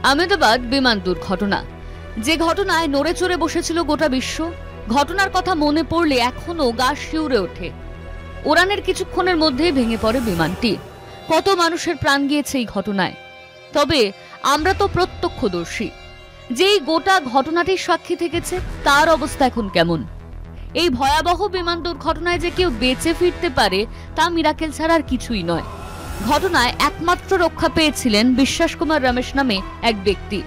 আহমেদাবাদ বিমান দুর্ঘটনা, যে ঘটনায় নড়ে চড়ে বসেছিল গোটা বিশ্ব। ঘটনার কথা মনে পড়লে এখনো গা শিউরে ওঠে। উড়ানের কিছুক্ষণের মধ্যেই ভেঙে পড়ে বিমানটি। কত মানুষের প্রাণ গিয়েছে এই ঘটনায়। তবে আমরা তো প্রত্যক্ষদর্শী, যেই গোটা ঘটনাটির সাক্ষী থেকেছে তার অবস্থা এখন কেমন। এই ভয়াবহ বিমান দুর্ঘটনায় যে কেউ বেঁচে ফিরতে পারে তা মিরাকেল ছাড়া আর কিছুই নয়। ঘটনায় একমাত্র রক্ষা পেয়েছিলেন বিশ্বাস কুমার রমেশ নামে এক ব্যক্তি।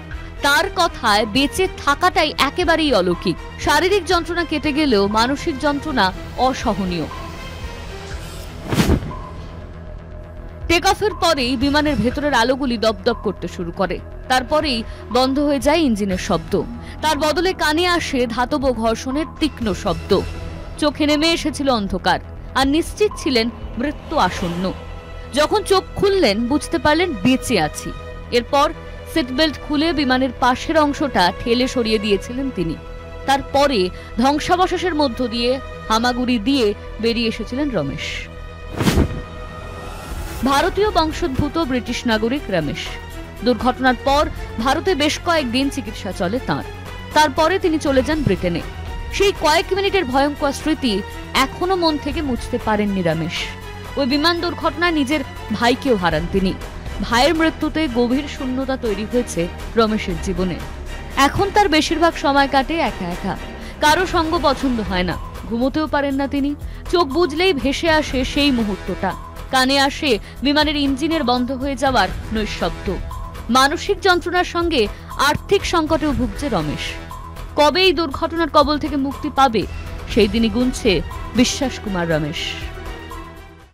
তার কথায় বেঁচে থাকাটাই একেবারেই অলৌকিক। শারীরিক যন্ত্রণা কেটে গেলেও মানসিক যন্ত্রণা অসহনীয়। টেক অফের পরেই বিমানের ভেতরের আলোগুলি দপদপ করতে শুরু করে। তারপরেই বন্ধ হয়ে যায় ইঞ্জিনের শব্দ। তার বদলে কানে আসে ধাতব ঘর্ষণের তীক্ষ্ণ শব্দ। চোখে নেমে এসেছিল অন্ধকার, আর নিশ্চিত ছিলেন মৃত্যু আসন্ন। যখন চোখ খুললেন বুঝতে পারলেন বেঁচে আছি। এরপর সিট বেল্ট খুলে বিমানের পাশের অংশটা ঠেলে সরিয়ে দিয়েছিলেন তিনি। তারপরে ধ্বংসাবশেষের মধ্য দিয়ে হামাগুড়ি দিয়ে বেরিয়ে এসেছিলেন রমেশ। ভারতীয় বংশোদ্ভূত ব্রিটিশ নাগরিক রমেশ। দুর্ঘটনার পর ভারতে বেশ কয়েকদিন চিকিৎসা চলে তাঁর। তারপরে তিনি চলে যান ব্রিটেনে। সেই কয়েক মিনিটের ভয়ঙ্কর স্মৃতি এখনো মন থেকে মুছতে পারেননি রমেশ। ওই বিমান দুর্ঘটনায় নিজের ভাইকেও হারান তিনি। ভাইয়ের মৃত্যুতে গভীর শূন্যতা তৈরি হয়েছে রমেশের জীবনে। এখন তার বেশিরভাগ সময় কাটে একা একা। কারো সঙ্গ পছন্দ হয় না, ঘুমোতেও পারেন না তিনি। চোখ বুজলেই ভেসে আসে সেই মুহূর্তটা। কানে আসে বিমানের ইঞ্জিনের বন্ধ হয়ে যাওয়ার নৈঃশব্দ। মানসিক যন্ত্রণার সঙ্গে আর্থিক সংকটেও ভুগছে রমেশ। কবে এই দুর্ঘটনার কবল থেকে মুক্তি পাবে সেই দিনই গুনছে বিশ্বাস কুমার রমেশ।